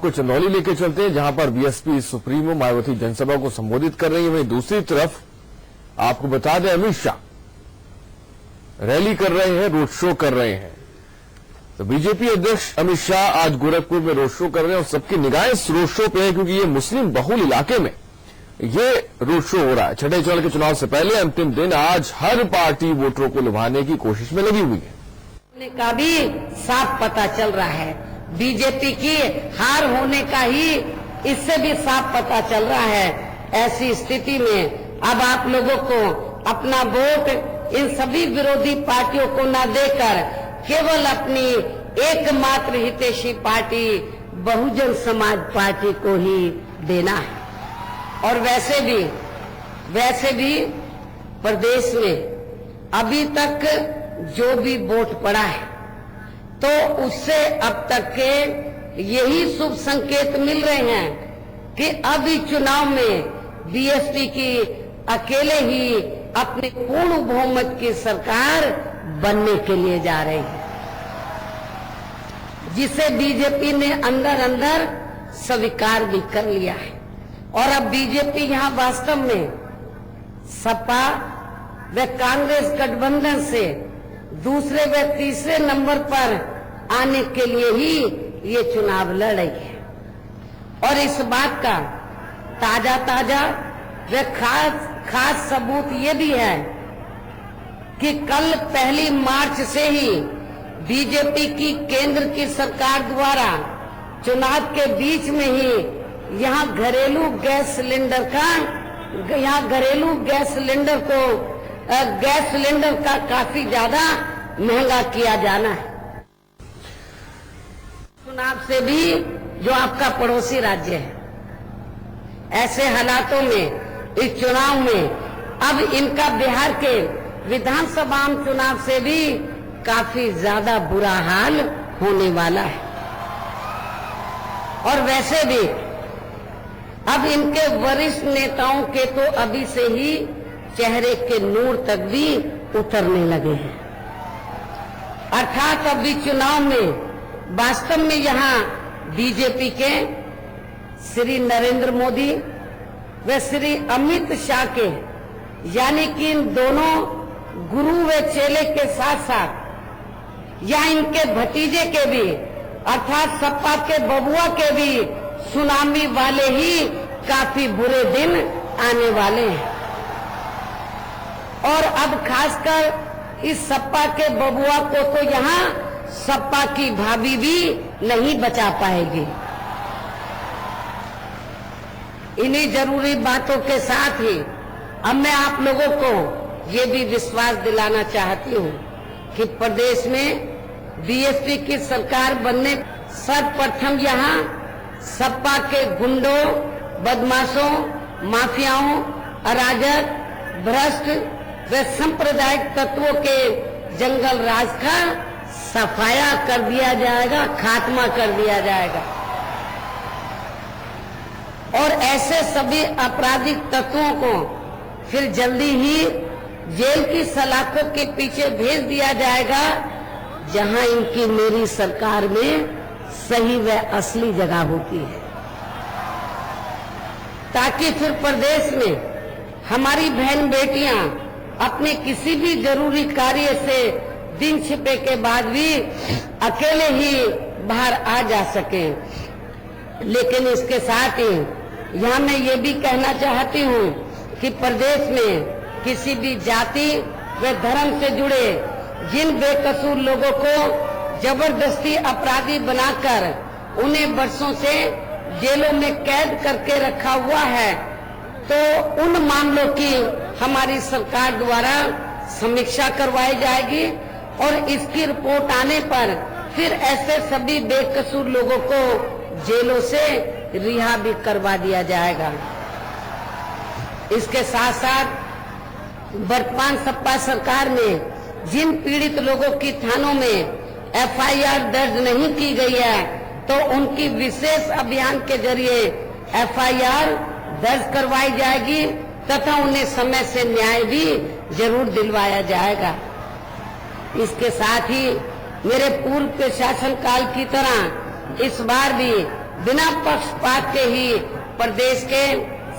को चंदौली लेके चलते हैं, जहां पर बीएसपी सुप्रीमो मायावती जनसभा को संबोधित कर रही है। वहीं दूसरी तरफ आपको बता दें, अमित शाह रैली कर रहे हैं, रोड शो कर रहे हैं। तो बीजेपी अध्यक्ष अमित शाह आज गोरखपुर में रोड शो कर रहे हैं और सबकी निगाहें इस रोड शो पे है, क्योंकि ये मुस्लिम बहुल इलाके में ये रोड शो हो रहा है। छठे चरण के चुनाव से पहले अंतिम दिन आज हर पार्टी वोटरों को लुभाने की कोशिश में लगी हुई है। का भी साफ पता चल रहा है, बीजेपी की हार होने का ही इससे भी साफ पता चल रहा है। ऐसी स्थिति में अब आप लोगों को अपना वोट इन सभी विरोधी पार्टियों को न देकर केवल अपनी एकमात्र हितैषी पार्टी बहुजन समाज पार्टी को ही देना है। और वैसे भी प्रदेश में अभी तक जो भी वोट पड़ा है, तो उससे अब तक के यही शुभ संकेत मिल रहे हैं कि अब इस चुनाव में बीएसपी की अकेले ही अपने पूर्ण बहुमत की सरकार बनने के लिए जा रही है, जिसे बीजेपी ने अंदर अंदर स्वीकार भी कर लिया है। और अब बीजेपी यहां वास्तव में सपा व कांग्रेस गठबंधन से दूसरे व तीसरे नंबर पर आने के लिए ही ये चुनाव लड़ रही है। और इस बात का ताजा व खास सबूत ये भी है कि कल 1 मार्च से ही बीजेपी की केंद्र की सरकार द्वारा चुनाव के बीच में ही यहाँ घरेलू गैस सिलेंडर का काफी ज्यादा महंगा किया जाना है। चुनाव से भी जो आपका पड़ोसी राज्य है, ऐसे हालातों में इस चुनाव में अब इनका बिहार के विधानसभा चुनाव से भी काफी ज्यादा बुरा हाल होने वाला है। और वैसे भी अब इनके वरिष्ठ नेताओं के तो अभी से ही चेहरे के नूर तक भी उतरने लगे हैं। अर्थात अभी चुनाव में वास्तव में यहाँ बीजेपी के श्री नरेंद्र मोदी व श्री अमित शाह के, यानी कि इन दोनों गुरु व चेले के साथ साथ या इनके भतीजे के भी, अर्थात सपा के बबुआ के भी सुनामी वाले ही काफी बुरे दिन आने वाले हैं। और अब खासकर इस सपा के बबुआ को तो यहाँ सपा की भाभी भी नहीं बचा पाएगी। इन्हीं जरूरी बातों के साथ ही अब मैं आप लोगों को ये भी विश्वास दिलाना चाहती हूँ कि प्रदेश में बीएसपी की सरकार बनने सर्वप्रथम यहाँ सपा के गुंडों, बदमाशों, माफियाओं, अराजक, भ्रष्ट व सांप्रदायिक तत्वों के जंगल राज का सफाया कर दिया जाएगा, खात्मा कर दिया जाएगा। और ऐसे सभी आपराधिक तत्वों को फिर जल्दी ही जेल की सलाखों के पीछे भेज दिया जाएगा, जहां इनकी मेरी सरकार में सही व असली जगह होती है, ताकि फिर प्रदेश में हमारी बहन बेटियां अपने किसी भी जरूरी कार्य से दिन छिपे के बाद भी अकेले ही बाहर आ जा सकें। लेकिन इसके साथ ही यहाँ मैं ये भी कहना चाहती हूँ कि प्रदेश में किसी भी जाति व धर्म से जुड़े जिन बेकसूर लोगों को जबरदस्ती अपराधी बनाकर उन्हें वर्षों से जेलों में कैद करके रखा हुआ है, तो उन मामलों की हमारी सरकार द्वारा समीक्षा करवाई जाएगी और इसकी रिपोर्ट आने पर फिर ऐसे सभी बेकसूर लोगों को जेलों से रिहा भी करवा दिया जाएगा। इसके साथ साथ वर्तमान सपा सरकार ने जिन पीड़ित लोगों की थानों में एफआईआर दर्ज नहीं की गई है, तो उनकी विशेष अभियान के जरिए एफआईआर दर्ज करवाई जाएगी तथा उन्हें समय से न्याय भी जरूर दिलवाया जाएगा। इसके साथ ही मेरे पूर्व के शासन काल की तरह इस बार भी बिना पक्षपात के ही प्रदेश के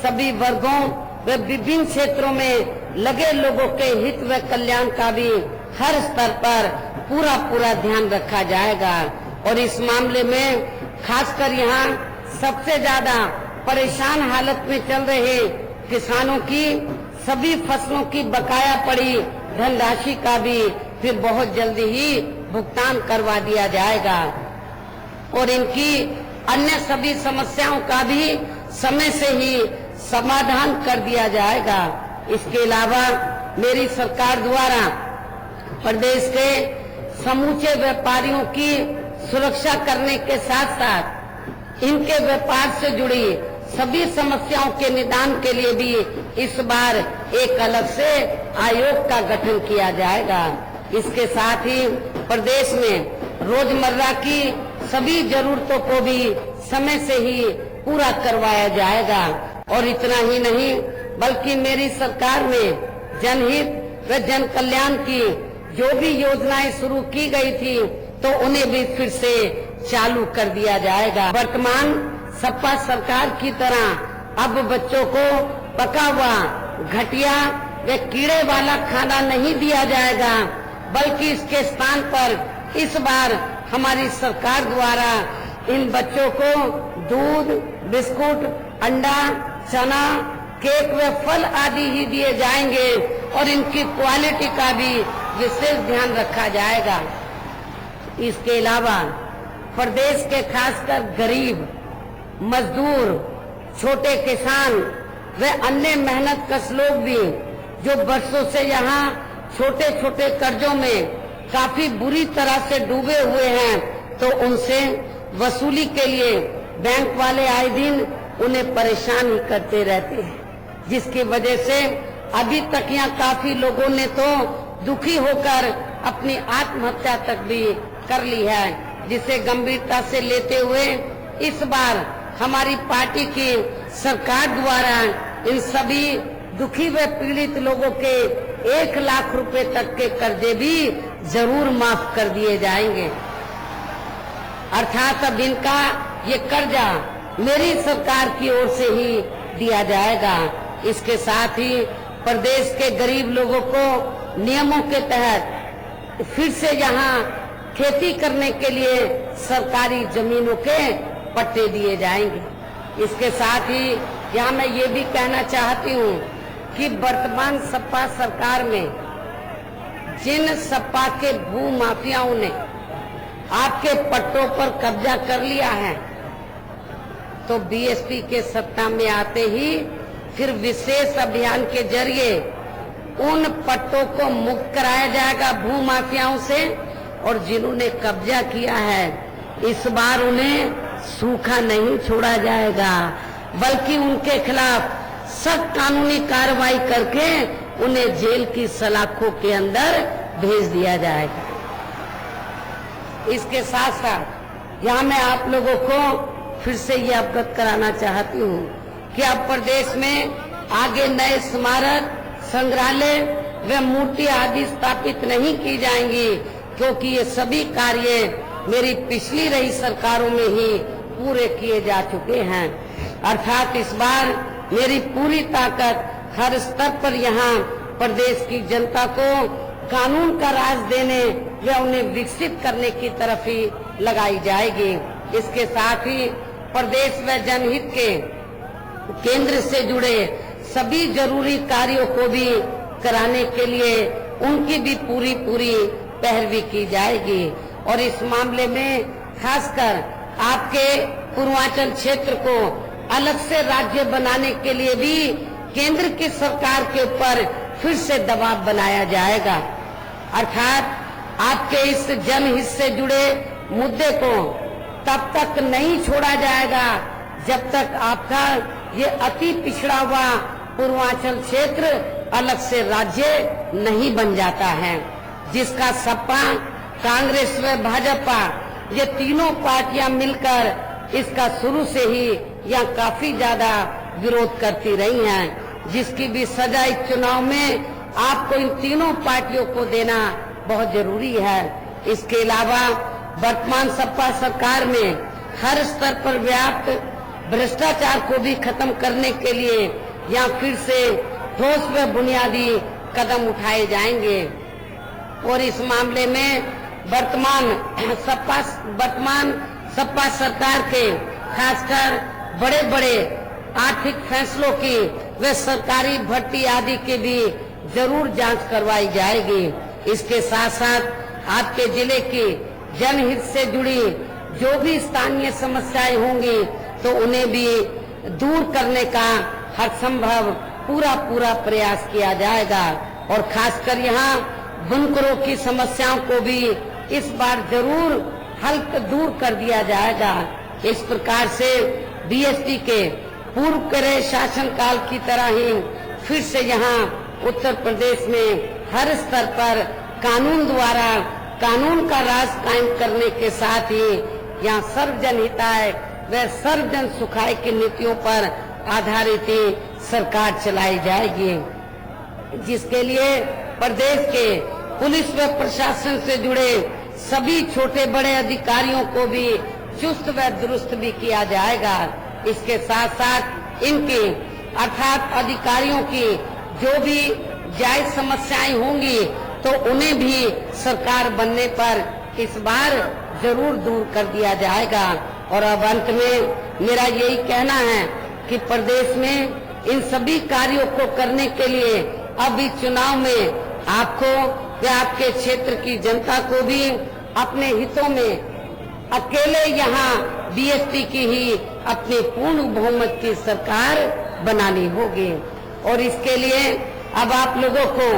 सभी वर्गों व विभिन्न क्षेत्रों में लगे लोगों के हित व कल्याण का भी हर स्तर पर पूरा ध्यान रखा जाएगा। और इस मामले में खासकर यहाँ सबसे ज्यादा परेशान हालत में चल रहे किसानों की सभी फसलों की बकाया पड़ी धनराशि का भी फिर बहुत जल्दी ही भुगतान करवा दिया जाएगा और इनकी अन्य सभी समस्याओं का भी समय से ही समाधान कर दिया जाएगा। इसके अलावा मेरी सरकार द्वारा प्रदेश के समूचे व्यापारियों की सुरक्षा करने के साथ साथ इनके व्यापार से जुड़ी सभी समस्याओं के निदान के लिए भी इस बार एक अलग से आयोग का गठन किया जाएगा। इसके साथ ही प्रदेश में रोजमर्रा की सभी जरूरतों को भी समय से ही पूरा करवाया जाएगा। और इतना ही नहीं बल्कि मेरी सरकार में जनहित व जन कल्याण की जो भी योजनाएं शुरू की गई थी तो उन्हें भी फिर से चालू कर दिया जाएगा। वर्तमान सपा सरकार की तरह अब बच्चों को पका हुआ घटिया व कीड़े वाला खाना नहीं दिया जाएगा, बल्कि इसके स्थान पर इस बार हमारी सरकार द्वारा इन बच्चों को दूध, बिस्कुट, अंडा, चना, केक व फल आदि ही दिए जाएंगे और इनकी क्वालिटी का भी विशेष ध्यान रखा जाएगा। इसके अलावा प्रदेश के खासकर गरीब, मजदूर, छोटे किसान व अन्य मेहनतकश लोग भी जो वर्षों से यहाँ छोटे छोटे कर्जों में काफी बुरी तरह से डूबे हुए हैं, तो उनसे वसूली के लिए बैंक वाले आए दिन उन्हें परेशान ही करते रहते हैं, जिसकी वजह से अभी तक यहाँ काफी लोगों ने तो दुखी होकर अपनी आत्महत्या तक भी कर ली है, जिसे गंभीरता से लेते हुए इस बार हमारी पार्टी की सरकार द्वारा इन सभी दुखी व पीड़ित लोगों के 1 लाख रुपए तक के कर्जे भी जरूर माफ कर दिए जाएंगे। अर्थात अब इनका ये कर्जा मेरी सरकार की ओर से ही दिया जाएगा। इसके साथ ही प्रदेश के गरीब लोगों को नियमों के तहत फिर से यहाँ खेती करने के लिए सरकारी जमीनों के पट्टे दिए जाएंगे। इसके साथ ही यहाँ मैं ये भी कहना चाहती हूँ कि वर्तमान सपा सरकार में जिन सपा के भू माफियाओं ने आपके पट्टों पर कब्जा कर लिया है, तो बीएसपी के सत्ता में आते ही फिर विशेष अभियान के जरिए उन पट्टों को मुक्त कराया जाएगा भू माफियाओं से, और जिन्होंने कब्जा किया है इस बार उन्हें सूखा नहीं छोड़ा जाएगा, बल्कि उनके खिलाफ सख्त कानूनी कार्रवाई करके उन्हें जेल की सलाखों के अंदर भेज दिया जाएगा। इसके साथ साथ यहाँ मैं आप लोगों को फिर से ये अवगत कराना चाहती हूँ कि अब प्रदेश में आगे नए स्मारक, संग्रहालय व मूर्ति आदि स्थापित नहीं की जाएंगी, क्योंकि ये सभी कार्य मेरी पिछली रही सरकारों में ही पूरे किए जा चुके हैं। अर्थात इस बार मेरी पूरी ताकत हर स्तर पर यहाँ प्रदेश की जनता को कानून का राज देने व उन्हें विकसित करने की तरफ ही लगाई जाएगी। इसके साथ ही प्रदेश व जनहित के केंद्र से जुड़े सभी जरूरी कार्यों को भी कराने के लिए उनकी भी पूरी पैरवी की जाएगी। और इस मामले में खासकर आपके पूर्वांचल क्षेत्र को अलग से राज्य बनाने के लिए भी केंद्र की सरकार के ऊपर फिर से दबाव बनाया जाएगा। अर्थात आपके इस जनहित से जुड़े मुद्दे को तब तक नहीं छोड़ा जाएगा जब तक आपका ये अति पिछड़ा हुआ पूर्वांचल क्षेत्र अलग से राज्य नहीं बन जाता है, जिसका सपा, कांग्रेस व भाजपा ये तीनों पार्टियां मिलकर इसका शुरू से ही यहाँ काफी ज्यादा विरोध करती रही हैं, जिसकी भी सजा इस चुनाव में आपको इन तीनों पार्टियों को देना बहुत जरूरी है। इसके अलावा वर्तमान सपा सरकार में हर स्तर पर व्याप्त भ्रष्टाचार को भी खत्म करने के लिए यहाँ फिर से ठोस व बुनियादी कदम उठाए जाएंगे। और इस मामले में वर्तमान सपा सरकार के खासकर बड़े बड़े आर्थिक फैसलों की व सरकारी भर्ती आदि की भी जरूर जांच करवाई जाएगी। इसके साथ साथ आपके जिले की जनहित से जुड़ी जो भी स्थानीय समस्याएं होंगी तो उन्हें भी दूर करने का हर संभव पूरा प्रयास किया जाएगा। और खासकर यहाँ बुनकरों की समस्याओं को भी इस बार जरूर हल दूर कर दिया जाएगा। इस प्रकार से बीएसपी के पूर्व के शासनकाल की तरह ही फिर से यहाँ उत्तर प्रदेश में हर स्तर पर कानून द्वारा कानून का राज कायम करने के साथ ही यहाँ सर्वजन हिताय व सर्वजन सुखाय की नीतियों पर आधारित ही सरकार चलाई जाएगी, जिसके लिए प्रदेश के पुलिस व प्रशासन से जुड़े सभी छोटे बड़े अधिकारियों को भी चुस्त व दुरुस्त भी किया जाएगा। इसके साथ साथ इनकी अर्थात अधिकारियों की जो भी जायज समस्याएं होंगी तो उन्हें भी सरकार बनने पर इस बार जरूर दूर कर दिया जाएगा। और अब अंत में मेरा यही कहना है कि प्रदेश में इन सभी कार्यों को करने के लिए अब इस चुनाव में आपको या आपके क्षेत्र की जनता को भी अपने हितों में अकेले यहाँ बीएसपी की ही अपनी पूर्ण बहुमत की सरकार बनानी होगी। और इसके लिए अब आप लोगों को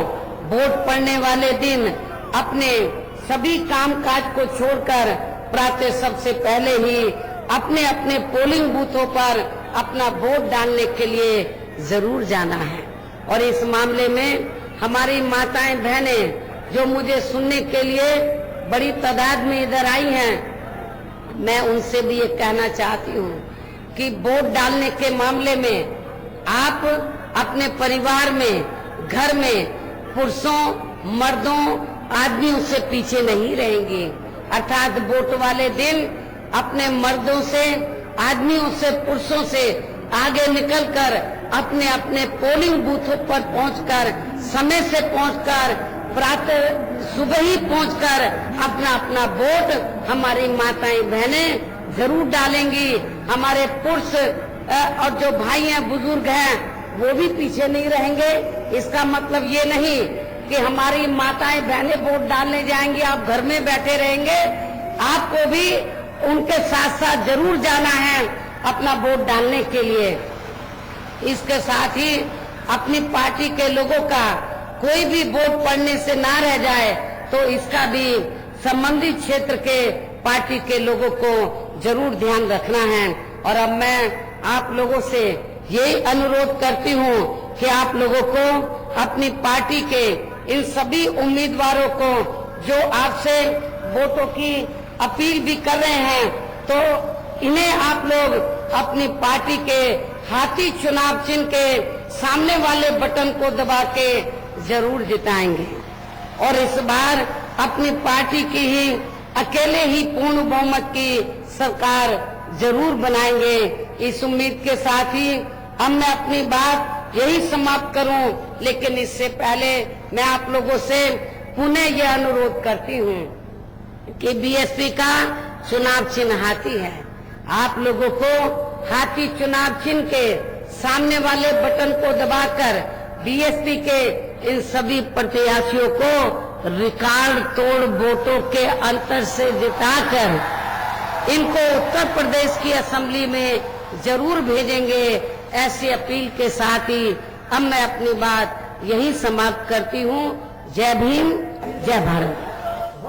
वोट पड़ने वाले दिन अपने सभी कामकाज को छोड़कर प्रातः सबसे पहले ही अपने अपने पोलिंग बूथों पर अपना वोट डालने के लिए जरूर जाना है। और इस मामले में हमारी माताएं बहनें जो मुझे सुनने के लिए बड़ी तादाद में इधर आई हैं, मैं उनसे भी ये कहना चाहती हूँ कि वोट डालने के मामले में आप अपने परिवार में, घर में पुरुषों, मर्दों, आदमियों से पीछे नहीं रहेंगे। अर्थात वोट वाले दिन अपने मर्दों से, आदमियों से, पुरुषों से आगे निकलकर अपने अपने पोलिंग बूथों पर पहुंचकर, समय से पहुंचकर, प्रातः सुबह ही पहुंचकर अपना अपना वोट हमारी माताएं बहनें जरूर डालेंगी। हमारे पुरुष और जो भाई हैं, बुजुर्ग हैं, वो भी पीछे नहीं रहेंगे। इसका मतलब ये नहीं कि हमारी माताएं बहनें वोट डालने जाएंगी, आप घर में बैठे रहेंगे। आपको भी उनके साथ साथ जरूर जाना है अपना वोट डालने के लिए। इसके साथ ही अपनी पार्टी के लोगों का कोई भी वोट पड़ने से ना रह जाए तो इसका भी संबंधित क्षेत्र के पार्टी के लोगों को जरूर ध्यान रखना है। और अब मैं आप लोगों से यही अनुरोध करती हूँ कि आप लोगों को अपनी पार्टी के इन सभी उम्मीदवारों को जो आपसे वोटों की अपील भी कर रहे हैं, तो इन्हें आप लोग अपनी पार्टी के हाथी चुनाव चिन्ह के सामने वाले बटन को दबा के जरूर जिताएंगे। और इस बार अपनी पार्टी की ही अकेले ही पूर्ण बहुमत की सरकार जरूर बनाएंगे। इस उम्मीद के साथ ही अब मैं अपनी बात यही समाप्त करूं, लेकिन इससे पहले मैं आप लोगों से पुनः यह अनुरोध करती हूं कि बीएसपी का चुनाव चिन्ह हाथी है। आप लोगों को हाथी चुनाव चिन्ह के सामने वाले बटन को दबाकर बीएसपी के इन सभी प्रत्याशियों को रिकॉर्ड तोड़ वोटों के अंतर से जिताकर इनको उत्तर प्रदेश की असेंबली में जरूर भेजेंगे। ऐसी अपील के साथ ही अब मैं अपनी बात यही समाप्त करती हूँ। जय भीम, जय भारत।